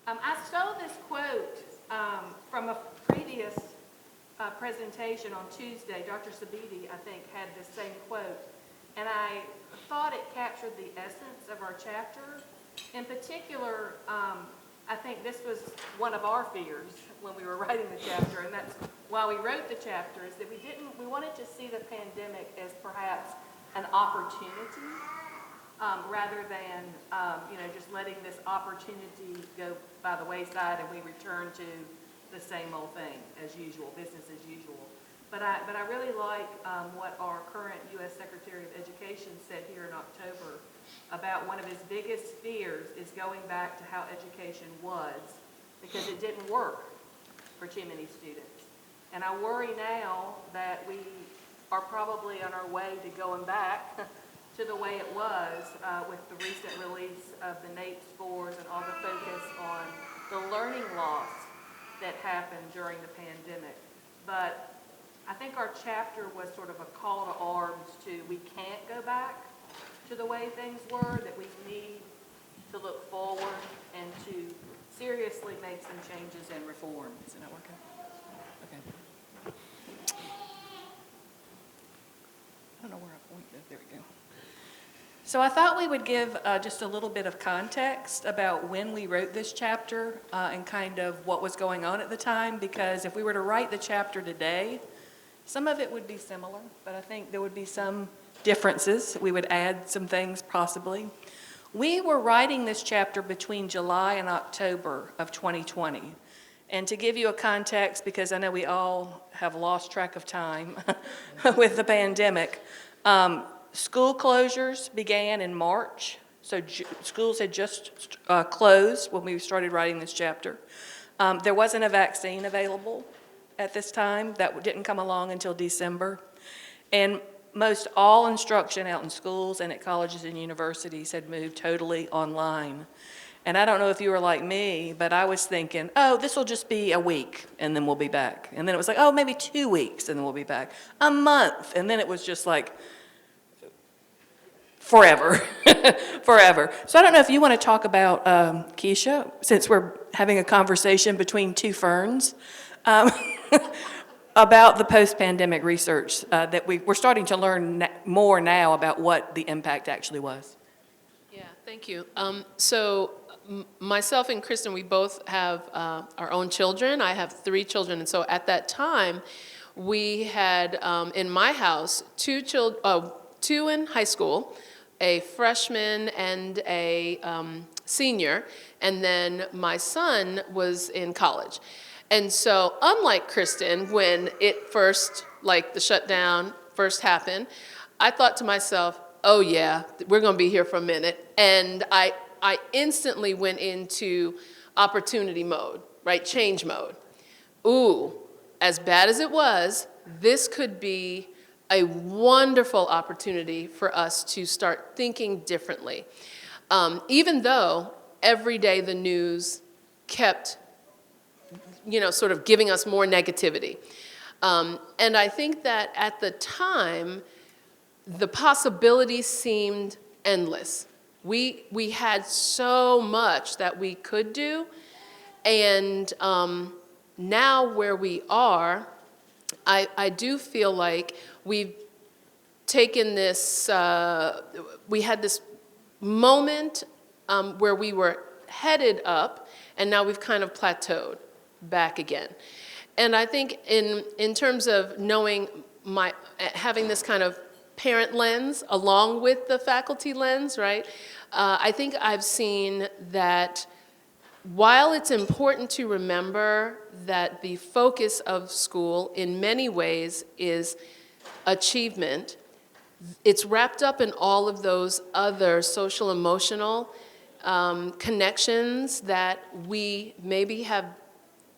I stole this quote from a previous presentation on Tuesday. Dr. Sabiti, I think, had the same quote, and I thought it captured the essence of our chapter. In particular, I think this was one of our fears when we were writing the chapter, and that's why we wrote the chapter, is that we wanted to see the pandemic as perhaps an opportunity, rather than, just letting this opportunity go by the wayside and we return to the same old thing as usual, business as usual. But I really like what our current U.S. Secretary of Education said here in October about one of his biggest fears is going back to how education was, because it didn't work for too many students. And I worry now that we are probably on our way to going back to the way it was with the recent release of the NAEP scores and all the focus on the learning loss that happened during the pandemic. But I think our chapter was sort of a call to arms to, we can't go back to the way things were, that we need to look forward and to seriously make some changes and reform. Is it not working? Okay. I don't know where I pointed. There we go. So I thought we would give just a little bit of context about when we wrote this chapter and kind of what was going on at the time, because if we were to write the chapter today, some of it would be similar, but I think there would be some differences. We would add some things possibly. We were writing this chapter between July and October of 2020. And to give you a context, because I know we all have lost track of time with the pandemic, school closures began in March. So schools had just closed when we started writing this chapter. There wasn't a vaccine available at this time. That didn't come along until December. And most all instruction out in schools and at colleges and universities had moved totally online. And I don't know if you were like me, but I was thinking, oh, this will just be a week and then we'll be back. And then it was like, oh, maybe 2 weeks and then we'll be back. A month. And then it was just like forever, forever. So I don't know if you want to talk about, Kisha, since we're having a conversation between two ferns, about the post-pandemic research that we're starting to learn more now about what the impact actually was. Yeah, thank you. Myself and Kristen, we both have our own children. I have 3 children, and so at that time, we had in my house 2 in high school, a freshman and a senior, and then my son was in college. And so, unlike Kristen, when it first, like the shutdown first happened, I thought to myself, oh yeah, we're gonna be here for a minute. And I instantly went into opportunity mode, right, change mode. Ooh, as bad as it was, this could be a wonderful opportunity for us to start thinking differently. Even though every day the news kept sort of giving us more negativity. And I think that at the time, the possibilities seemed endless. We had so much that we could do, and now where we are, I do feel like we've taken this, we had this moment where we were headed up, and now we've kind of plateaued back again. And I think in terms of knowing having this kind of parent lens along with the faculty lens, right? I think I've seen that while it's important to remember that the focus of school in many ways is achievement, it's wrapped up in all of those other social emotional connections that we maybe have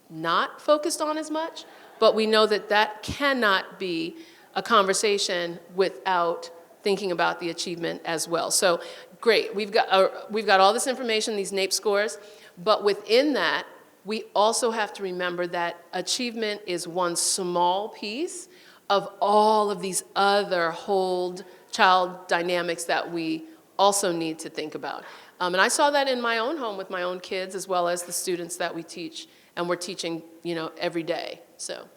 not focused on as much, but we know that that cannot be a conversation without thinking about the achievement as well. So great, we've got all this information, these NAEP scores, but within that, we also have to remember that achievement is one small piece of all of these other whole child dynamics that we also need to think about. And I saw that in my own home with my own kids, as well as the students that we teach, and we're teaching, every day, so.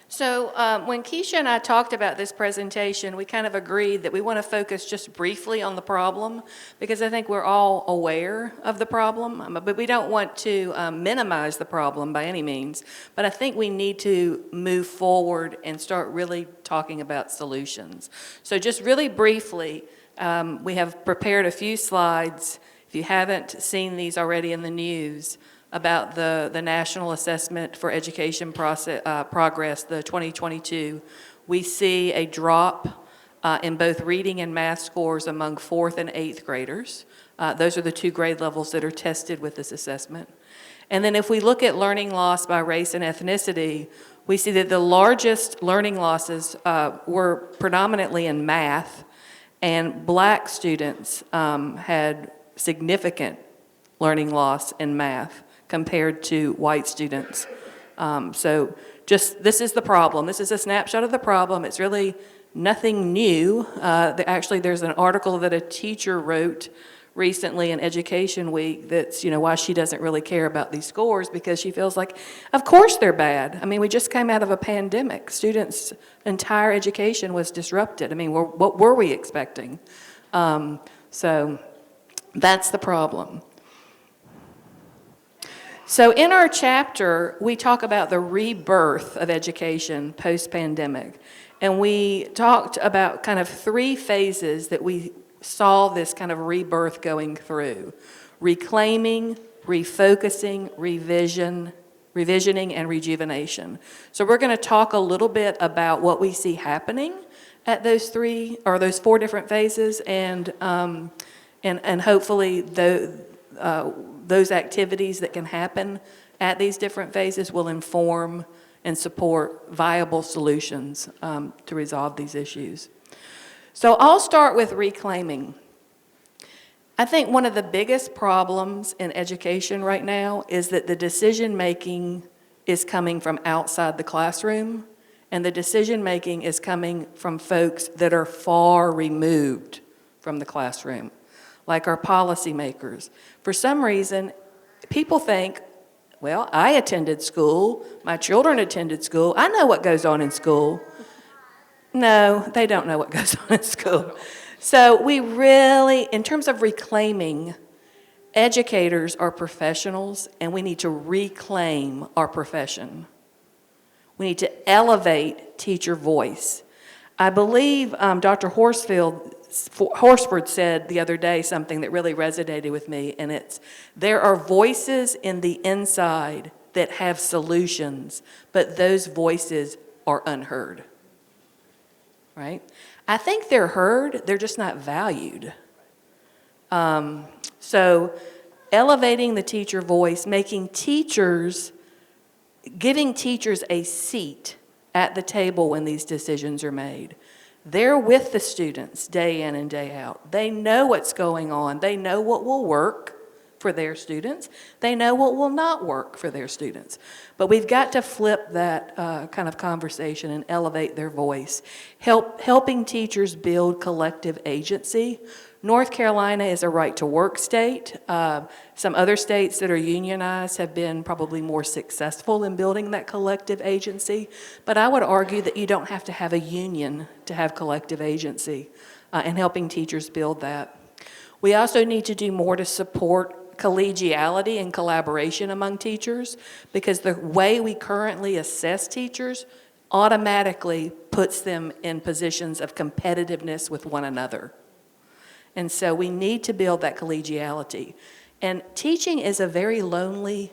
So when Kisha and I talked about this presentation, we kind of agreed that we want to focus just briefly on the problem, because I think we're all aware of the problem, but we don't want to minimize the problem by any means. But I think we need to move forward and start really talking about solutions. So just really briefly, we have prepared a few slides. If you haven't seen these already in the news, about the National Assessment for Education Progress, the 2022, we see a drop in both reading and math scores among 4th and 8th graders. Those are the 2 grade levels that are tested with this assessment. And then if we look at learning loss by race and ethnicity, we see that the largest learning losses were predominantly in math, and Black students had significant learning loss in math compared to white students. So just, this is the problem. This is a snapshot of the problem. It's really nothing new. Actually, there's an article that a teacher wrote recently in Education Week that's, why she doesn't really care about these scores, because she feels like, of course they're bad. I mean, we just came out of a pandemic. Students' entire education was disrupted. I mean, what were we expecting? So that's the problem. So in our chapter, we talk about the rebirth of education post-pandemic. And we talked about kind of 3 phases that we saw this kind of rebirth going through: reclaiming, refocusing, revisioning, and rejuvenation. So we're going to talk a little bit about what we see happening at those 4 different phases, and hopefully those activities that can happen at these different phases will inform and support viable solutions to resolve these issues. So I'll start with reclaiming. I think one of the biggest problems in education right now is that the decision-making is coming from outside the classroom, and the decision-making is coming from folks that are far removed from the classroom, like our policymakers. For some reason, people think, well, I attended school, my children attended school, I know what goes on in school. No, they don't know what goes on in school. So we really, in terms of reclaiming, educators are professionals, and we need to reclaim our profession. We need to elevate teacher voice. I believe Dr. Horsford said the other day something that really resonated with me, and it's, there are voices in the inside that have solutions, but those voices are unheard, right? I think they're heard, they're just not valued. So elevating the teacher voice, giving teachers a seat at the table when these decisions are made. They're with the students day in and day out. They know what's going on. They know what will work for their students. They know what will not work for their students. But we've got to flip that kind of conversation and elevate their voice. Helping teachers build collective agency. North Carolina is a right-to-work state. Some other states that are unionized have been probably more successful in building that collective agency. But I would argue that you don't have to have a union to have collective agency, and helping teachers build that. We also need to do more to support collegiality and collaboration among teachers, because the way we currently assess teachers automatically puts them in positions of competitiveness with one another. And so we need to build that collegiality. And teaching is a very lonely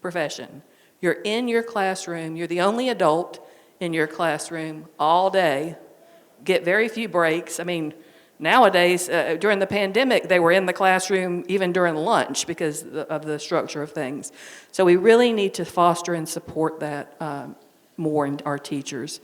profession. You're in your classroom, you're the only adult in your classroom all day, get very few breaks. I mean, nowadays, during the pandemic, they were in the classroom even during lunch because of the structure of things. So we really need to foster and support that more in our teachers.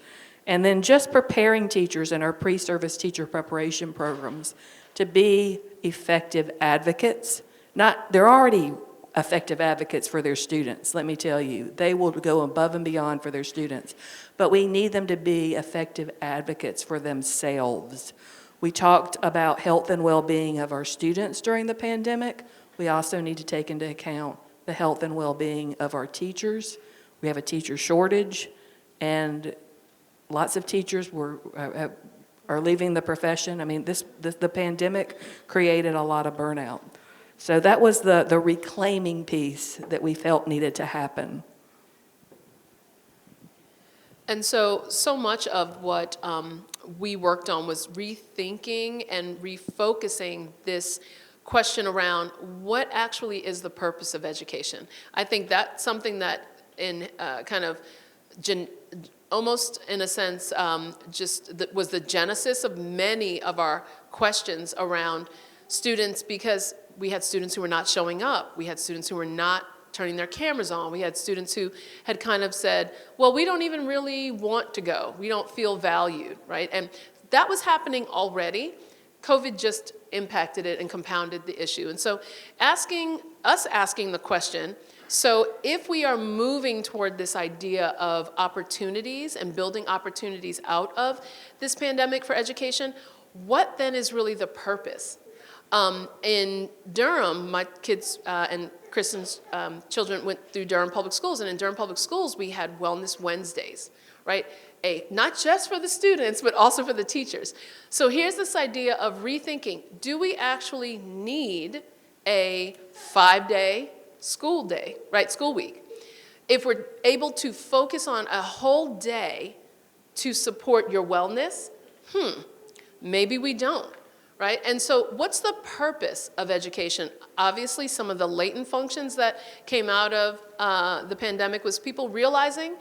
And then just preparing teachers in our pre-service teacher preparation programs to be effective advocates. They're already effective advocates for their students, let me tell you. They will go above and beyond for their students. But we need them to be effective advocates for themselves. We talked about health and well-being of our students during the pandemic. We also need to take into account the health and well-being of our teachers. We have a teacher shortage, and lots of teachers are leaving the profession. I mean, the pandemic created a lot of burnout. So that was the reclaiming piece that we felt needed to happen. And so much of what we worked on was rethinking and refocusing this question around what actually is the purpose of education. I think that's something that in kind of almost in a sense was the genesis of many of our questions around students, because we had students who were not showing up. We had students who were not turning their cameras on. We had students who had kind of said, well, we don't even really want to go. We don't feel valued, right? And that was happening already. COVID just impacted it and compounded the issue. And so asking the question, so if we are moving toward this idea of opportunities and building opportunities out of this pandemic for education, what then is really the purpose? In Durham, my kids and Kristen's children went through Durham Public Schools, and in Durham Public Schools, we had Wellness Wednesdays, right? Not just for the students, but also for the teachers. So here's this idea of rethinking. Do we actually need a 5-day school day, right, school week? If we're able to focus on a whole day to support your wellness, maybe we don't. Right? And so what's the purpose of education? Obviously, some of the latent functions that came out of the pandemic was people realizing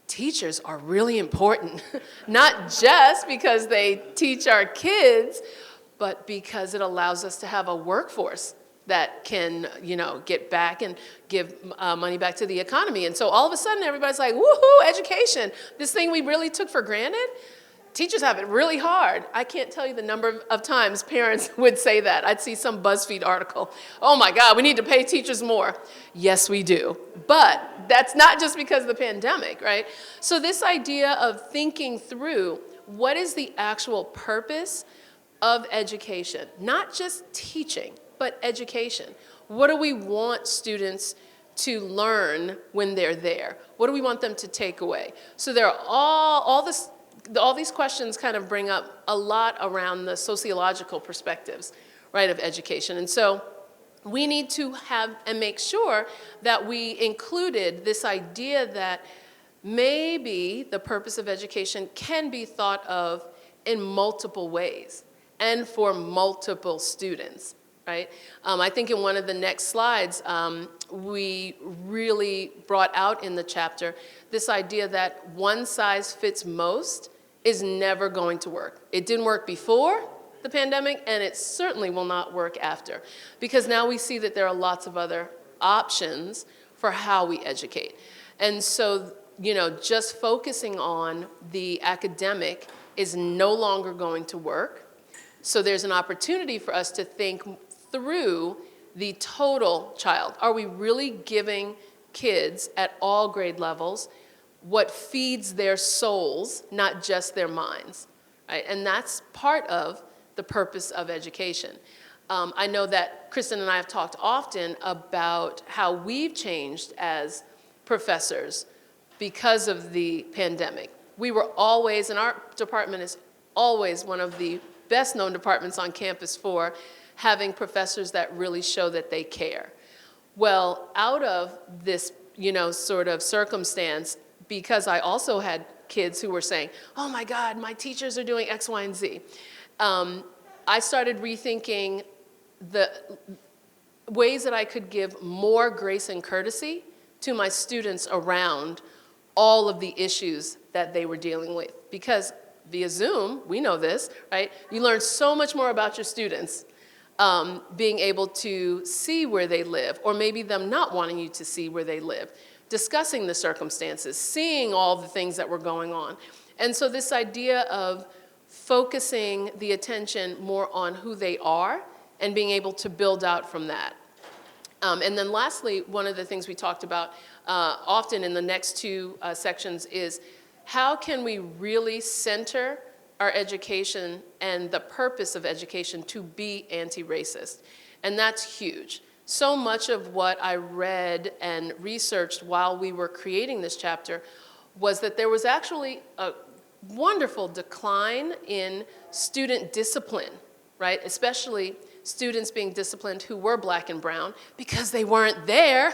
teachers are really important, not just because they teach our kids, but because it allows us to have a workforce that can, get back and give money back to the economy. And so all of a sudden, everybody's like, woohoo, education, this thing we really took for granted. Teachers have it really hard. I can't tell you the number of times parents would say that. I'd see some BuzzFeed article. Oh my God, we need to pay teachers more. Yes, we do. But that's not just because of the pandemic, right? So this idea of thinking through what is the actual purpose of education, not just teaching, but education. What do we want students to learn when they're there? What do we want them to take away? So there are all these questions kind of bring up a lot around the sociological perspectives, right, of education. And so we need to have and make sure that we included this idea that maybe the purpose of education can be thought of in multiple ways and for multiple students, right? I think in one of the next slides, we really brought out in the chapter this idea that one size fits most is never going to work. It didn't work before the pandemic, and it certainly will not work after, because now we see that there are lots of other options for how we educate. And so, just focusing on the academic is no longer going to work. So there's an opportunity for us to think through the total child. Are we really giving kids at all grade levels what feeds their souls, not just their minds, right? And that's part of the purpose of education. I know that Kristen and I have talked often about how we've changed as professors because of the pandemic. We were always, and our department is always one of the best known departments on campus for having professors that really show that they care. Well, out of this, sort of circumstance, because I also had kids who were saying, oh my God, my teachers are doing X, Y, and Z. I started rethinking the ways that I could give more grace and courtesy to my students around all of the issues that they were dealing with. Because via Zoom, we know this, right? You learn so much more about your students, being able to see where they live, or maybe them not wanting you to see where they live. Discussing the circumstances, seeing all the things that were going on. And so this idea of focusing the attention more on who they are and being able to build out from that. And then lastly, one of the things we talked about often in the next two sections is how can we really center our education and the purpose of education to be anti-racist. And that's huge. So much of what I read and researched while we were creating this chapter was that there was actually a wonderful decline in student discipline, right? Especially students being disciplined who were black and brown because they weren't there,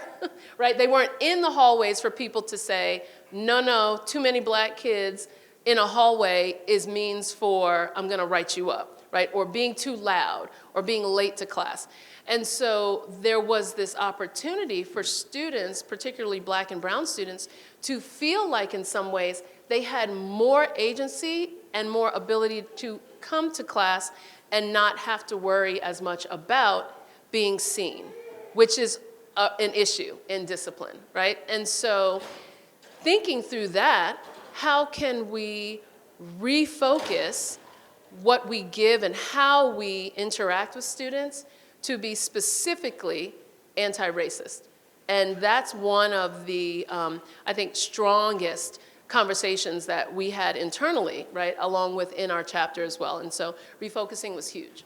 right? They weren't in the hallways for people to say, no, too many black kids in a hallway is means for I'm gonna write you up, right? Or being too loud or being late to class. And so there was this opportunity for students, particularly black and brown students, to feel like in some ways they had more agency and more ability to come to class and not have to worry as much about being seen, which is an issue in discipline, right? And so thinking through that, how can we refocus what we give and how we interact with students to be specifically anti-racist? And that's one of the, I think, strongest conversations that we had internally, right, along with in our chapter as well. And so refocusing was huge.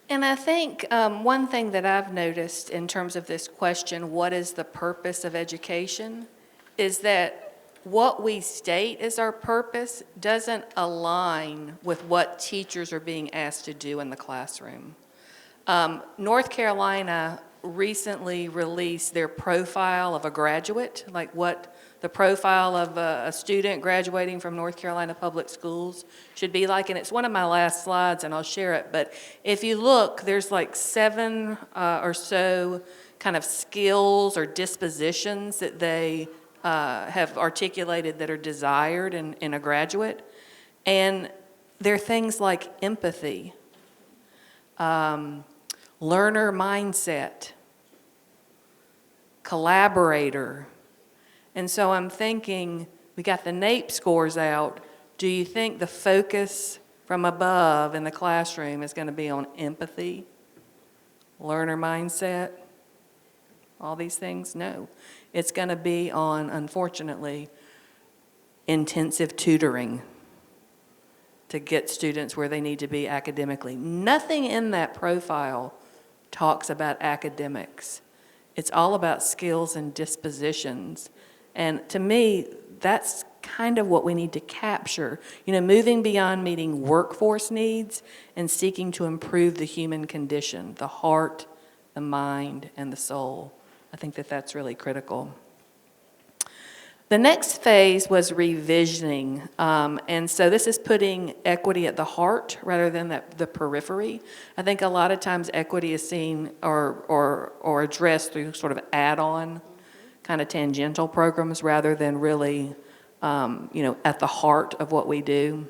And I think one thing that I've noticed in terms of this question, what is the purpose of education, is that what we state as our purpose doesn't align with what teachers are being asked to do in the classroom. North Carolina recently released their profile of a graduate, like what the profile of a student graduating from North Carolina Public Schools should be like. And it's one of my last slides, and I'll share it. But if you look, there's like 7 or so kind of skills or dispositions that they have articulated that are desired in a graduate. And they're things like empathy, learner mindset, collaborator. And so I'm thinking, we got the NAEP scores out. Do you think the focus from above in the classroom is going to be on empathy, learner mindset, all these things? No. It's going to be on, unfortunately, intensive tutoring to get students where they need to be academically. Nothing in that profile talks about academics. It's all about skills and dispositions. And to me, that's kind of what we need to capture. You know, moving beyond meeting workforce needs and seeking to improve the human condition, the heart, the mind, and the soul. I think that that's really critical. The next phase was revisioning, and so this is putting equity at the heart rather than the periphery. I think a lot of times equity is seen or addressed through sort of add-on, kind of tangential programs rather than really, at the heart of what we do.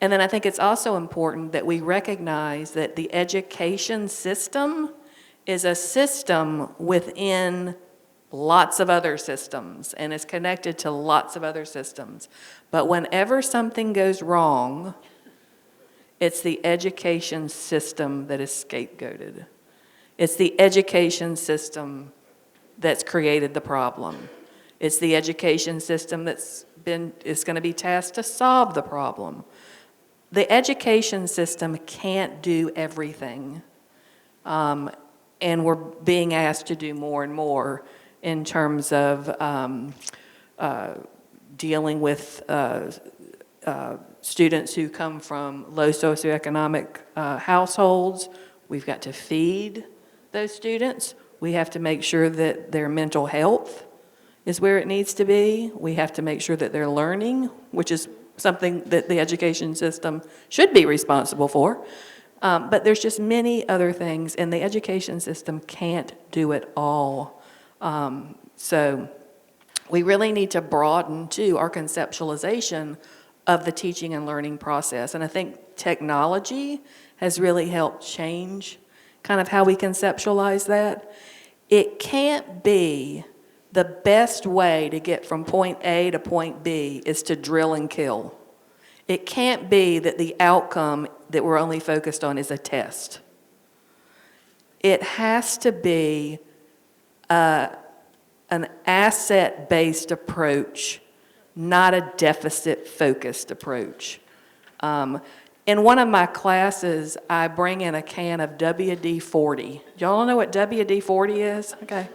And then I think it's also important that we recognize that the education system is a system within lots of other systems and is connected to lots of other systems. But whenever something goes wrong, it's the education system that is scapegoated. It's the education system that's created the problem. It's the education system is going to be tasked to solve the problem. The education system can't do everything. And we're being asked to do more and more in terms of dealing with students who come from low socioeconomic households. We've got to feed those students. We have to make sure that their mental health is where it needs to be. We have to make sure that they're learning, which is something that the education system should be responsible for. But there's just many other things, and the education system can't do it all. So we really need to broaden, too, our conceptualization of the teaching and learning process. And I think technology has really helped change kind of how we conceptualize that. It can't be the best way to get from point A to point B is to drill and kill. It can't be that the outcome that we're only focused on is a test. It has to be an asset-based approach not a deficit-focused approach. In one of my classes, I bring in a can of WD-40. Y'all know what WD-40 is? Okay.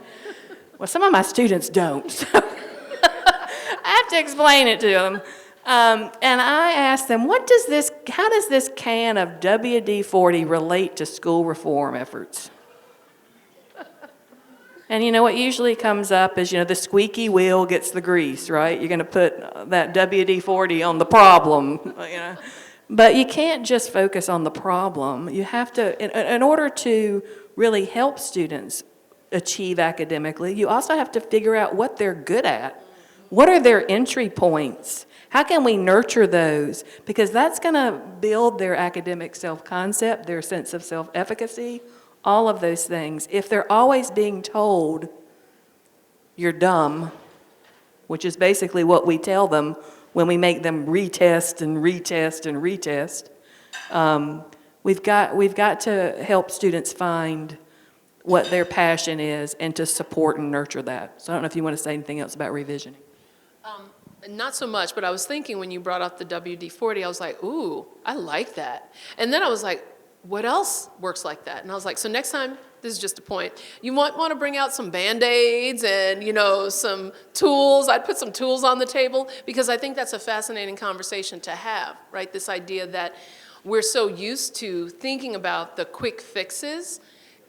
Well, some of my students don't, so I have to explain it to them. And I asked them, how does this can of WD-40 relate to school reform efforts? And you know what usually comes up is, the squeaky wheel gets the grease, right? You're going to put that WD-40 on the problem, But you can't just focus on the problem. You have to, in order to really help students achieve academically, you also have to figure out what they're good at. What are their entry points? How can we nurture those? Because that's going to build their academic self-concept, their sense of self-efficacy, all of those things. If they're always being told, you're dumb, which is basically what we tell them when we make them retest and retest and retest, we've got to help students find what their passion is and to support and nurture that. So I don't know if you want to say anything else about revisioning. Not so much, but I was thinking when you brought up the WD-40, I was like, ooh, I like that. And then I was like, what else works like that? And I was like, so next time, this is just a point, you might want to bring out some Band-Aids and, some tools. I'd put some tools on the table because I think that's a fascinating conversation to have, right? This idea that we're so used to thinking about the quick fixes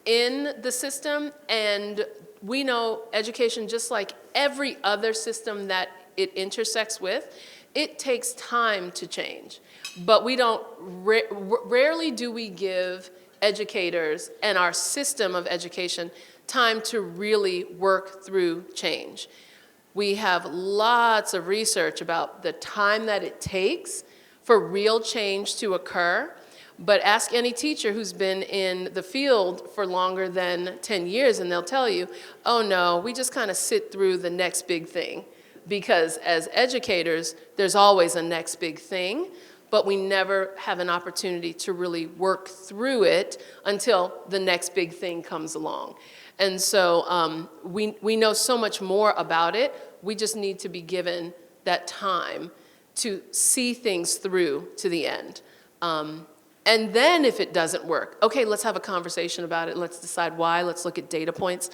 in the system, and we know education, just like every other system that it intersects with, it takes time to change. But we don't, rarely do we give educators and our system of education time to really work through change. We have lots of research about the time that it takes for real change to occur. But ask any teacher who's been in the field for longer than 10 years and they'll tell you, oh no, we just kind of sit through the next big thing. Because as educators, there's always a next big thing, but we never have an opportunity to really work through it until the next big thing comes along. And so we know so much more about it. We just need to be given that time to see things through to the end. And then if it doesn't work, okay, let's have a conversation about it. Let's decide why. Let's look at data points.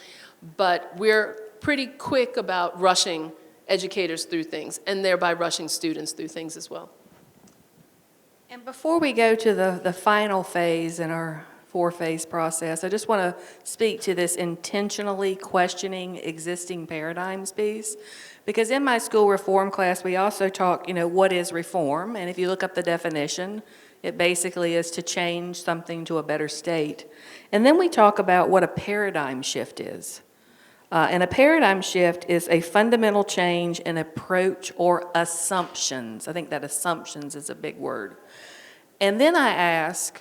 But we're pretty quick about rushing educators through things and thereby rushing students through things as well. And before we go to the final phase in our 4-phase process, I just want to speak to this intentionally questioning existing paradigms piece. Because in my school reform class, we also talk, what is reform? And if you look up the definition, it basically is to change something to a better state. And then we talk about what a paradigm shift is. And a paradigm shift is a fundamental change in approach or assumptions. I think that assumptions is a big word. And then I ask,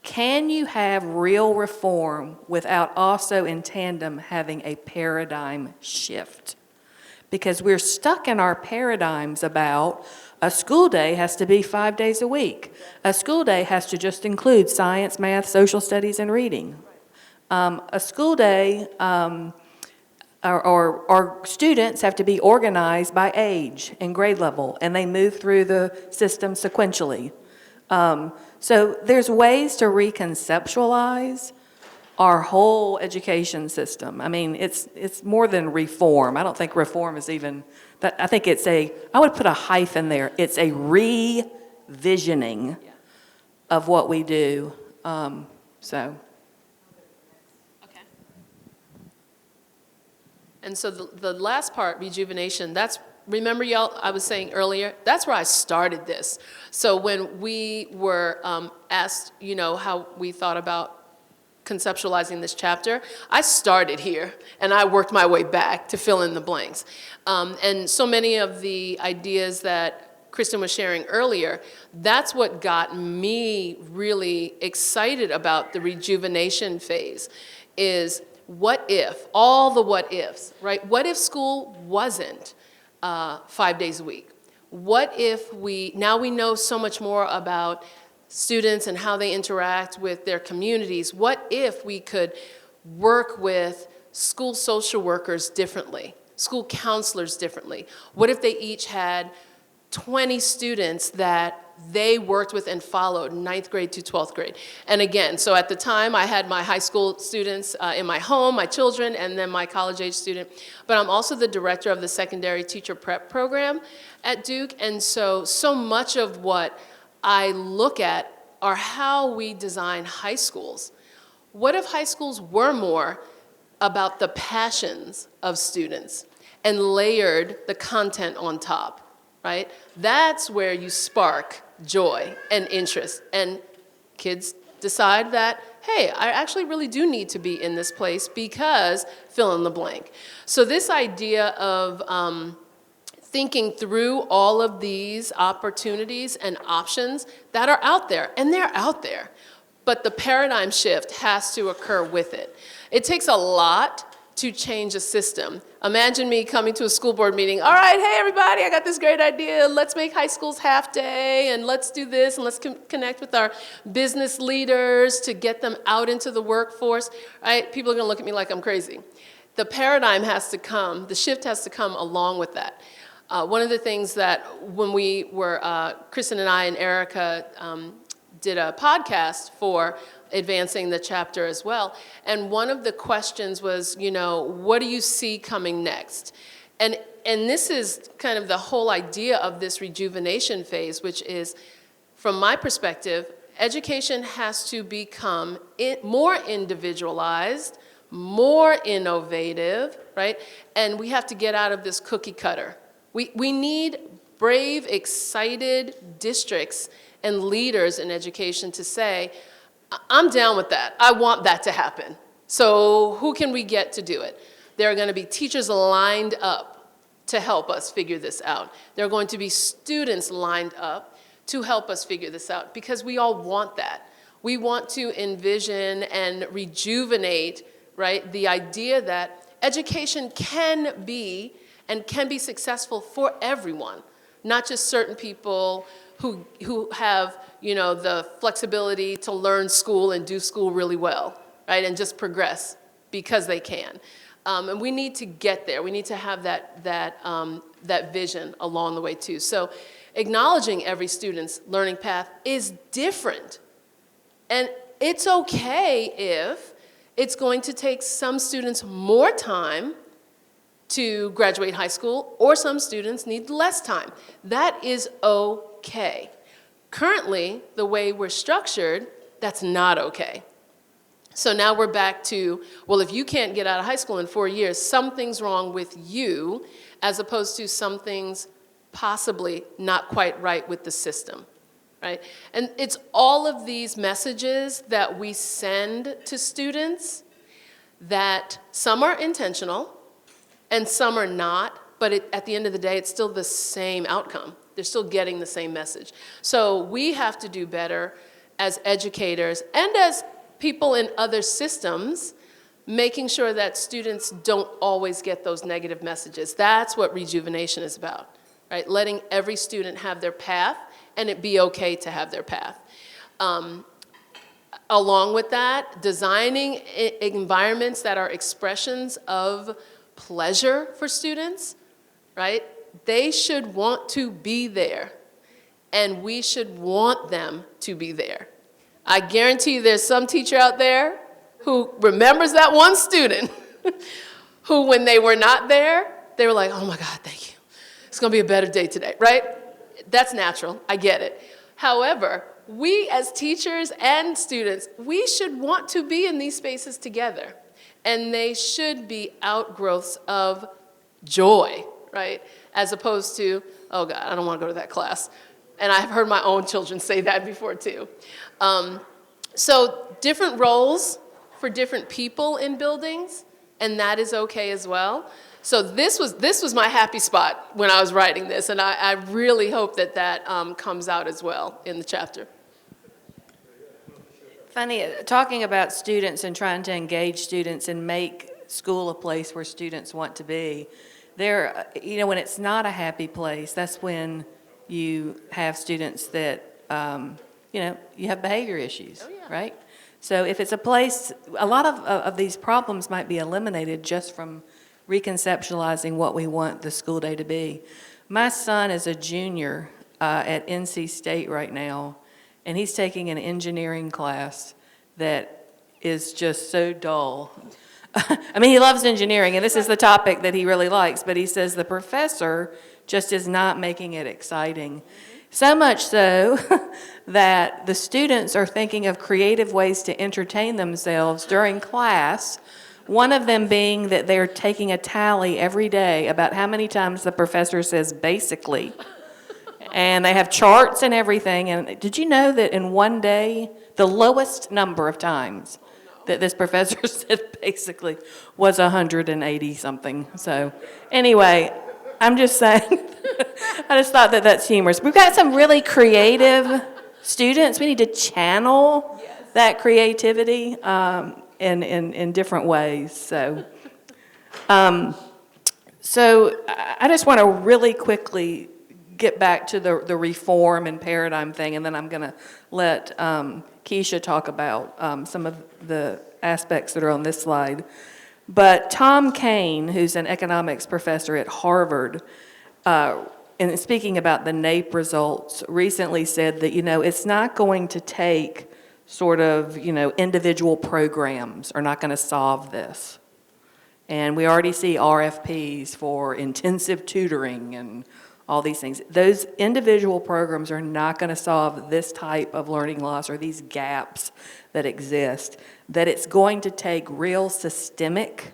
can you have real reform without also in tandem having a paradigm shift? Because we're stuck in our paradigms about a school day has to be 5 days a week. A school day has to just include science, math, social studies, and reading. A school day, or students have to be organized by age and grade level, and they move through the system sequentially. So there's ways to reconceptualize our whole education system. I mean, it's more than reform. I don't think reform is even, that. I think I would put a hyphen there. It's a revisioning of what we do. So. Okay. And so the last part, rejuvenation, remember y'all, I was saying earlier, that's where I started this. So when we were asked, how we thought about conceptualizing this chapter, I started here and I worked my way back to fill in the blanks. And so many of the ideas that Kristen was sharing earlier, that's what got me really excited about the rejuvenation phase, is what if, all the what ifs, right? What if school wasn't 5 days a week? What if now we know so much more about students and how they interact with their communities. What if we could work with school social workers differently? school counselors differently? What if they each had 20 students that they worked with and followed, 9th grade to 12th grade? And again, so at the time, I had my high school students in my home, my children, and then my college-age student. But I'm also the director of the secondary teacher prep program at Duke, and so much of what I look at are how we design high schools. What if high schools were more about the passions of students and layered the content on top, right? That's where you spark joy and interest, and kids decide that, hey, I actually really do need to be in this place because fill in the blank. So this idea of thinking through all of these opportunities and options that are out there, and they're out there, but the paradigm shift has to occur with it. It takes a lot to change a system. Imagine me coming to a school board meeting, all right, hey everybody, I got this great idea, let's make high schools half day, and let's do this, and let's connect with our business leaders to get them out into the workforce, right? People are gonna look at me like I'm crazy. The paradigm has to come, the shift has to come along with that. One of the things that when we were, Kristen and I and Erica did a podcast for advancing the chapter as well, and one of the questions was, you know, what do you see coming next? And this is kind of the whole idea of this rejuvenation phase, which is, from my perspective, education has to become more individualized, more innovative, right? And we have to get out of this cookie cutter. We need brave, excited districts and leaders in education to say, I'm down with that. I want that to happen. So who can we get to do it? There are going to be teachers lined up to help us figure this out. There are going to be students lined up to help us figure this out, because we all want that. We want to envision and rejuvenate, right, the idea that education can be and can be successful for everyone, not just certain people who have, you know, the flexibility to learn school and do school really well, right, and just progress because they can. And we need to get there. We need to have that vision along the way too. So acknowledging every student's learning path is different. And it's okay if it's going to take some students more time to graduate high school, or some students need less time. That is okay. Currently, the way we're structured, that's not okay. So now we're back to, well, if you can't get out of high school in 4 years, something's wrong with you, as opposed to something's possibly not quite right with the system, right? And it's all of these messages that we send to students that some are intentional and some are not, but at the end of the day, it's still the same outcome. They're still getting the same message. So we have to do better as educators and as people in other systems, making sure that students don't always get those negative messages. That's what rejuvenation is about, right? Letting every student have their path, and it be okay to have their path. Along with that, designing environments that are expressions of pleasure for students, right? They should want to be there, and we should want them to be there. I guarantee you there's some teacher out there who remembers that one student who, when they were not there, they were like, oh my God, thank you. It's gonna be a better day today, right? That's natural, I get it. However, we as teachers and students, we should want to be in these spaces together. And they should be outgrowths of joy, right? As opposed to, oh God, I don't want to go to that class. And I've heard my own children say that before too. So different roles for different people in buildings, and that is okay as well. So this was my happy spot when I was writing this, and I really hope that comes out as well in the chapter. Funny, talking about students and trying to engage students and make school a place where students want to be, there, you know, when it's not a happy place, that's when you have students that, you know, you have behavior issues, Oh, yeah. right? So if it's a place, a lot of these problems might be eliminated just from reconceptualizing what we want the school day to be. My son is a junior at NC State right now, and he's taking an engineering class that is just so dull. I mean, he loves engineering, and this is the topic that he really likes, but he says the professor just is not making it exciting. So much so that the students are thinking of creative ways to entertain themselves during class, one of them being that they're taking a tally every day about how many times the professor says basically. And they have charts and everything. And did you know that in one day, the lowest number of times that this professor said basically was 180 something? So anyway, I'm just saying, I just thought that that's humorous. We've got some really creative students. We need to channel that creativity in different ways. So I just want to really quickly get back to the reform and paradigm thing, and then I'm going to let Kisha talk about some of the aspects that are on this slide. But Tom Kane, who's an economics professor at Harvard, in speaking about the NAEP results, recently said that, it's not going to take sort of, individual programs are not going to solve this. And we already see RFPs for intensive tutoring and all these things. Those individual programs are not going to solve this type of learning loss or these gaps that exist, that it's going to take real systemic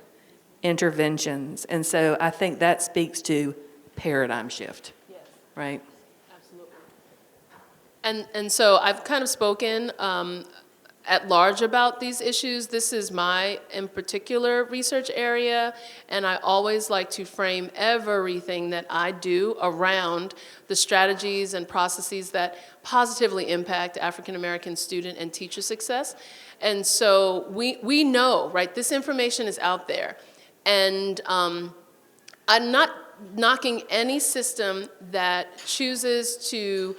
interventions. And so I think that speaks to paradigm shift, right? Absolutely. And so I've kind of spoken at large about these issues. This is my, in particular, research area, and I always like to frame everything that I do around the strategies and processes that positively impact African American student and teacher success. And so we know, right, this information is out there. And I'm not knocking any system that chooses to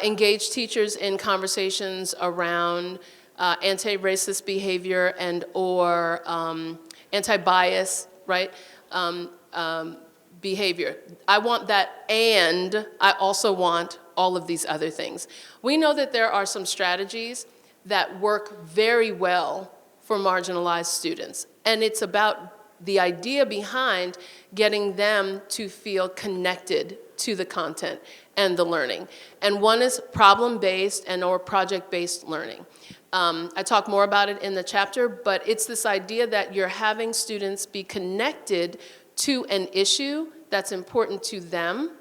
engage teachers in conversations around anti-racist behavior and or anti-bias, right, behavior. I want that, and I also want all of these other things. We know that there are some strategies that work very well for marginalized students, and it's about the idea behind getting them to feel connected to the content and the learning. And one is problem-based and or project-based learning. I talk more about it in the chapter, but it's this idea that you're having students be connected to an issue that's important to them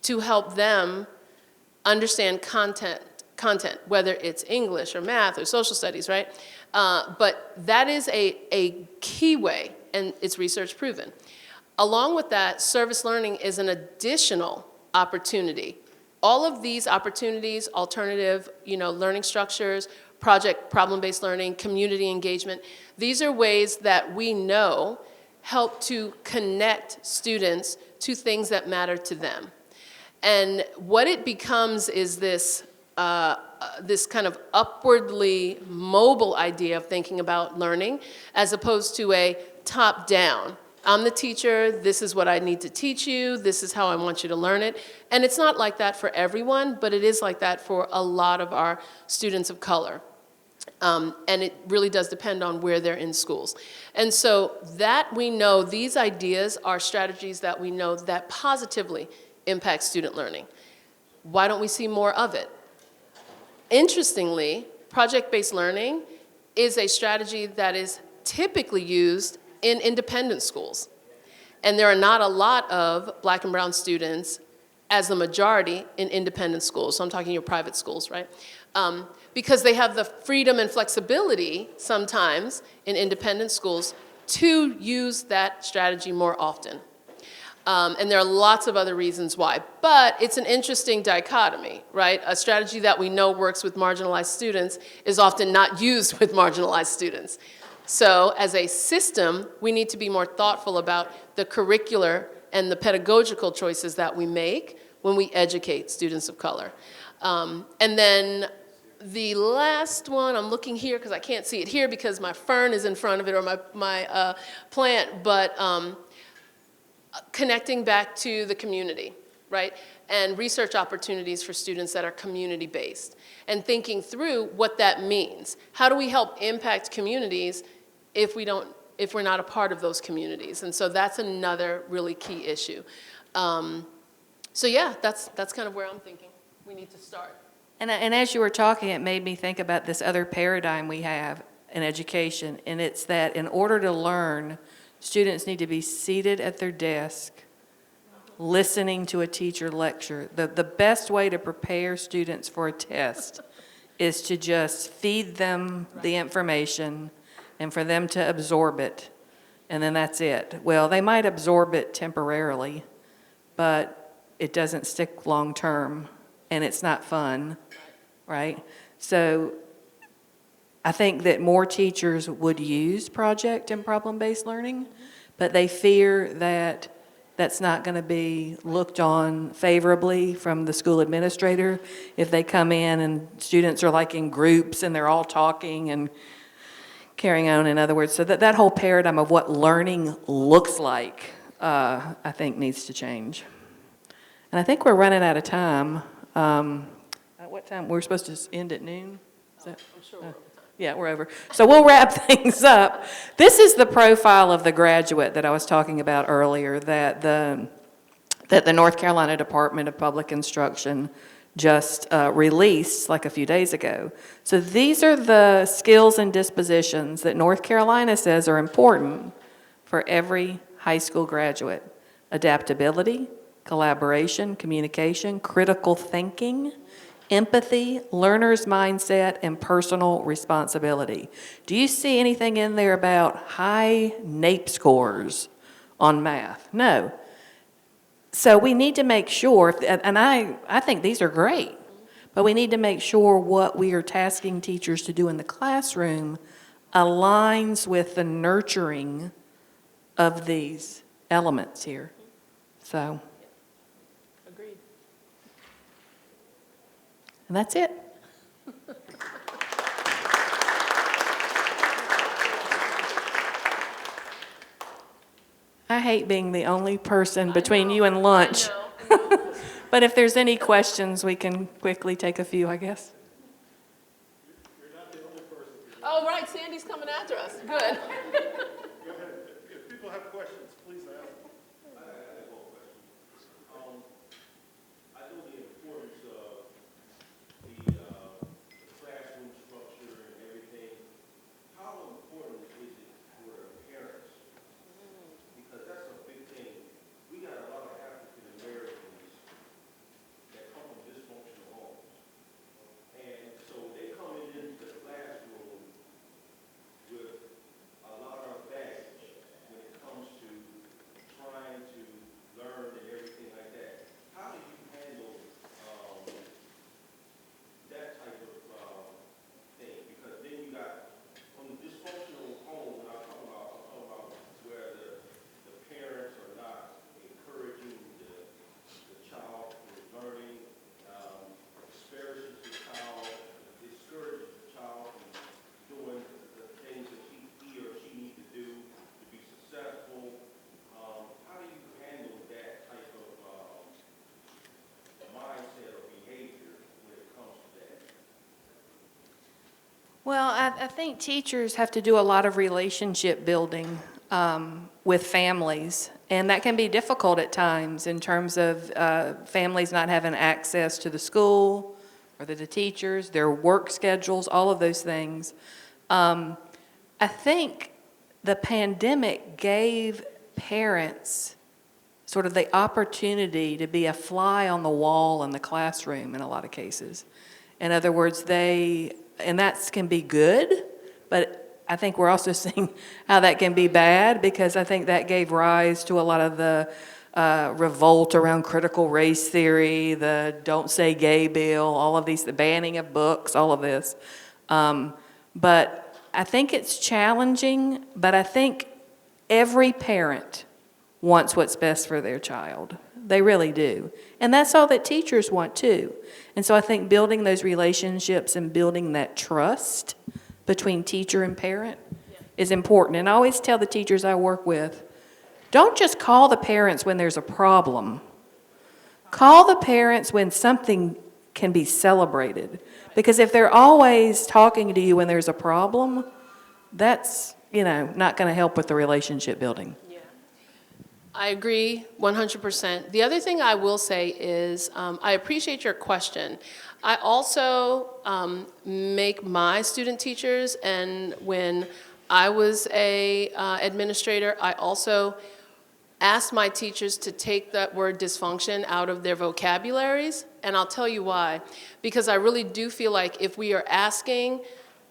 to help them understand content, whether it's English or math or social studies, right? But that is a key way, and it's research proven. Along with that, service learning is an additional opportunity. All of these opportunities, alternative, learning structures, project problem-based learning, community engagement, these are ways that we know help to connect students to things that matter to them. And what it becomes is this kind of upwardly mobile idea of thinking about learning as opposed to a top-down. I'm the teacher, this is what I need to teach you, this is how I want you to learn it. And it's not like that for everyone, but it is like that for a lot of our students of color. And it really does depend on where they're in schools. And so that we know, these ideas are strategies that we know that positively impact student learning. Why don't we see more of it? Interestingly, project-based learning is a strategy that is typically used in independent schools. And there are not a lot of Black and brown students as the majority in independent schools. So I'm talking your private schools, right? Because they have the freedom and flexibility sometimes in independent schools to use that strategy more often. And there are lots of other reasons why. But it's an interesting dichotomy, right? A strategy that we know works with marginalized students is often not used with marginalized students. So as a system, we need to be more thoughtful about the curricular and the pedagogical choices that we make when we educate students of color. And then the last one, I'm looking here because I can't see it here because my fern is in front of it or my plant, but connecting back to the community, right? And research opportunities for students that are community-based, and thinking through what that means. How do we help impact communities if we're not a part of those communities? And so that's another really key issue. So yeah, that's kind of where I'm thinking we need to start. And as you were talking, it made me think about this other paradigm we have in education, and it's that in order to learn, students need to be seated at their desk, listening to a teacher lecture. The best way to prepare students for a test is to just feed them the information and for them to absorb it, and then that's it. Well, they might absorb it temporarily, but it doesn't stick long term, and it's not fun, right? So I think that more teachers would use project and problem-based learning, but they fear that that's not going to be looked on favorably from the school administrator if they come in and students are like in groups and they're all talking and carrying on, in other words. So that whole paradigm of what learning looks like, I think needs to change. And I think we're running out of time. At what time? We're supposed to end at noon? Is that? I'm sure we're over time. Yeah, we're over. So we'll wrap things up. This is the profile of the graduate that I was talking about earlier, that the North Carolina Department of Public Instruction just released like a few days ago. So these are the skills and dispositions that North Carolina says are important for every high school graduate: adaptability, collaboration, communication, critical thinking, empathy, learner's mindset, and personal responsibility. Do you see anything in there about high NAEP scores on math? No. So we need to make sure, and I think these are great, but we need to make sure what we are tasking teachers to do in the classroom aligns with the nurturing of these elements here. So. Agreed. And that's it. I hate being the only person between you and lunch. I know. But if there's any questions, we can quickly take a few, I guess. You're not the only person. Oh, right, Sandy's coming after us. Good. Go ahead. If people have questions, please ask. I have one question. I know the importance of the classroom structure and everything. How important is it for parents? Because that's a big thing. We got a lot of African Americans that come from dysfunctional homes. And so they come into the classroom with a lot of baggage when it comes to trying to learn and everything like that. How do you handle that type of thing? Because then you got, from the dysfunctional home, when I'm talking about where the parents are not encouraging the child for learning, discourages the child from doing the things that he or she needs to do to be successful. How do you handle that type of mindset or behavior when it comes to that? Well, I think teachers have to do a lot of relationship building with families, and that can be difficult at times in terms of families not having access to the school or the teachers, their work schedules, all of those things. I think the pandemic gave parents sort of the opportunity to be a fly on the wall in the classroom in a lot of cases. In other words, and that can be good, but I think we're also seeing how that can be bad, because I think that gave rise to a lot of the revolt around critical race theory, the Don't Say Gay bill, all of these, the banning of books, all of this. But I think it's challenging, but I think every parent wants what's best for their child. They really do. And that's all that teachers want too. And so I think building those relationships and building that trust between teacher and parent is important. And I always tell the teachers I work with, don't just call the parents when there's a problem. Call the parents when something can be celebrated. Because if they're always talking to you when there's a problem, that's, not going to help with the relationship building. I agree 100%. The other thing I will say is I appreciate your question. I also make my student teachers, and when I was a administrator, I also asked my teachers to take that word dysfunction out of their vocabularies, and I'll tell you why. Because I really do feel like if we are asking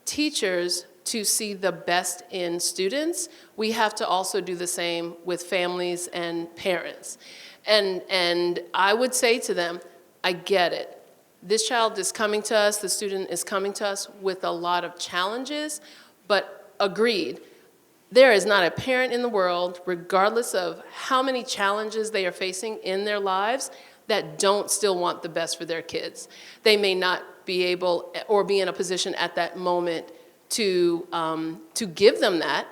teachers to see the best in students, we have to also do the same with families and parents. And I would say to them, I get it. This child is coming to us, the student is coming to us with a lot of challenges, but agreed. There is not a parent in the world, regardless of how many challenges they are facing in their lives, that don't still want the best for their kids. They may not be able or be in a position at that moment to give them that,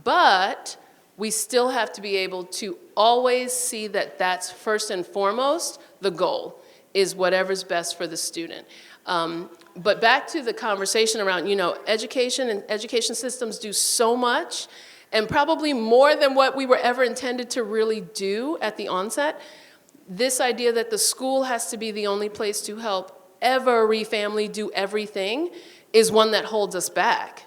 but we still have to be able to always see that that's first and foremost the goal, is whatever's best for the student. But back to the conversation around, education and education systems do so much, and probably more than what we were ever intended to really do at the onset. This idea that the school has to be the only place to help every family do everything is one that holds us back.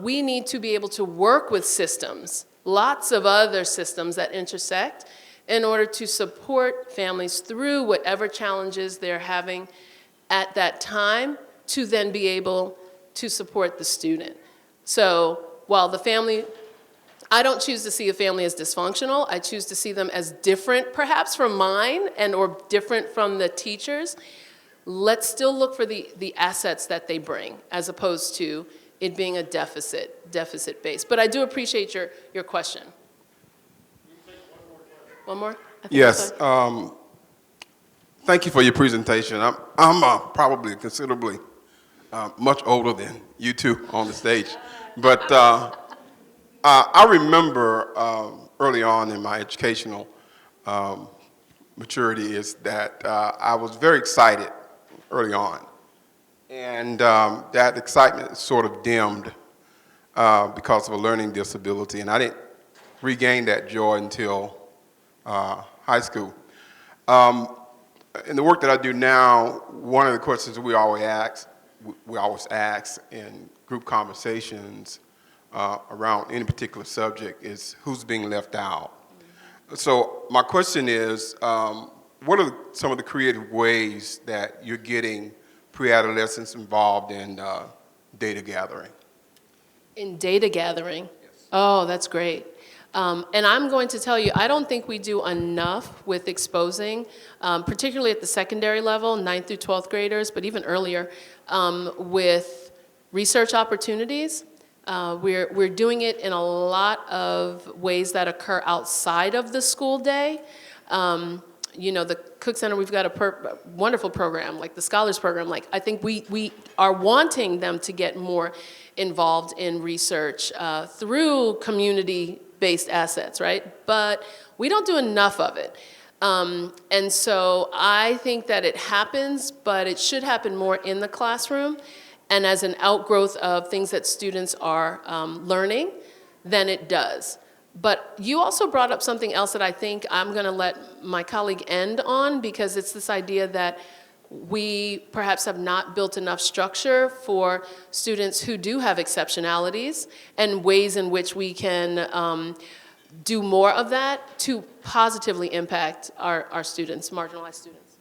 We need to be able to work with systems, lots of other systems that intersect, in order to support families through whatever challenges they're having at that time, to then be able to support the student. So while the family, I don't choose to see a family as dysfunctional, I choose to see them as different perhaps from mine and or different from the teachers. Let's still look for the assets that they bring, as opposed to it being a deficit based. But I do appreciate your question. One more? I think Yes. that's all. Thank you for your presentation. I'm probably considerably much older than you two on the stage. But I remember early on in my educational maturity is that I was very excited early on. And that excitement sort of dimmed because of a learning disability. And I didn't regain that joy until high school. In the work that I do now, one of the questions we always ask in group conversations around any particular subject is who's being left out. So my question is, what are some of the creative ways that you're getting pre-adolescents involved in data gathering? In data gathering? Yes. Oh, that's great. And I'm going to tell you, I don't think we do enough with exposing, particularly at the secondary level, 9th through 12th graders, but even earlier, with research opportunities. We're doing it in a lot of ways that occur outside of the school day. The Cook Center, we've got a wonderful program, like the Scholars Program. Like, I think we are wanting them to get more involved in research through community-based assets, right? But we don't do enough of it. And so I think that it happens, but it should happen more in the classroom and as an outgrowth of things that students are learning than it does. But you also brought up something else that I think I'm going to let my colleague end on, because it's this idea that we perhaps have not built enough structure for students who do have exceptionalities, and ways in which we can do more of that to positively impact our students, marginalized students.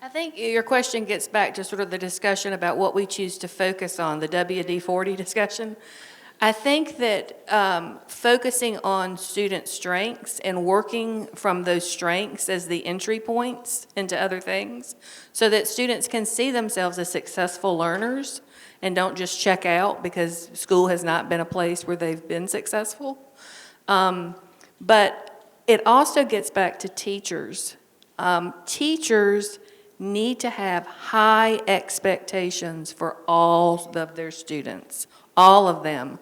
I think your question gets back to sort of the discussion about what we choose to focus on, the WD-40 discussion. I think that focusing on student strengths and working from those strengths as the entry points into other things, so that students can see themselves as successful learners and don't just check out because school has not been a place where they've been successful. But it also gets back to teachers. Teachers need to have high expectations for all of their students, all of them.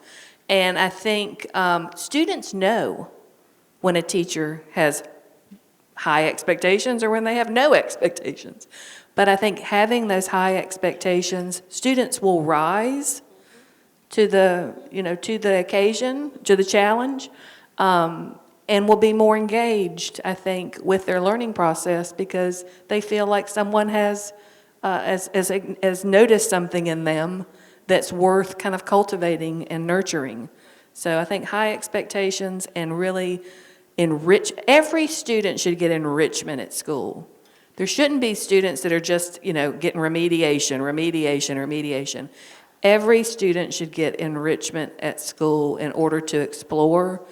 And I think students know when a teacher has high expectations or when they have no expectations. But I think having those high expectations, students will rise to the, to the occasion, to the challenge, and will be more engaged, I think, with their learning process because they feel like someone has noticed something in them that's worth kind of cultivating and nurturing. So I think high expectations and really every student should get enrichment at school. There shouldn't be students that are just, getting remediation. Every student should get enrichment at school in order to explore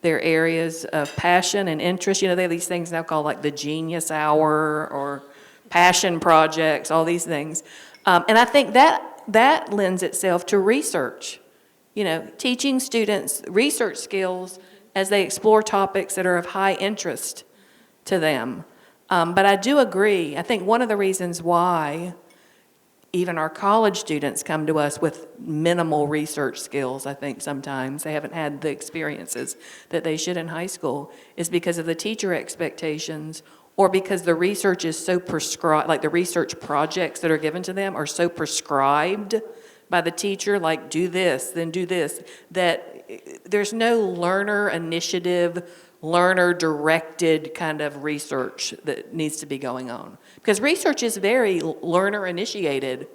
their areas of passion and interest. They have these things now called like the Genius Hour or passion projects, all these things. And I think that lends itself to research, teaching students research skills as they explore topics that are of high interest to them. But I do agree. I think one of the reasons why even our college students come to us with minimal research skills, I think sometimes they haven't had the experiences that they should in high school, is because of the teacher expectations or because the research is so prescribed, like the research projects that are given to them are so prescribed by the teacher, like do this, then do this, that there's no learner initiative, learner-directed kind of research that needs to be going on. Because research is very learner-initiated,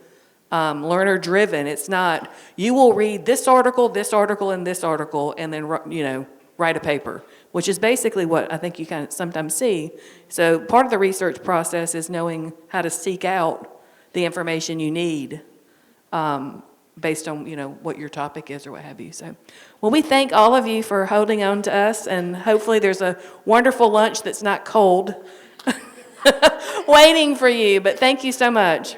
learner-driven. It's not, you will read this article, and this article, and then, write a paper, which is basically what I think you kind of sometimes see. So part of the research process is knowing how to seek out the information you need based on, what your topic is or what have you. So, well, we thank all of you for holding on to us, and hopefully there's a wonderful lunch that's not cold waiting for you, but thank you so much.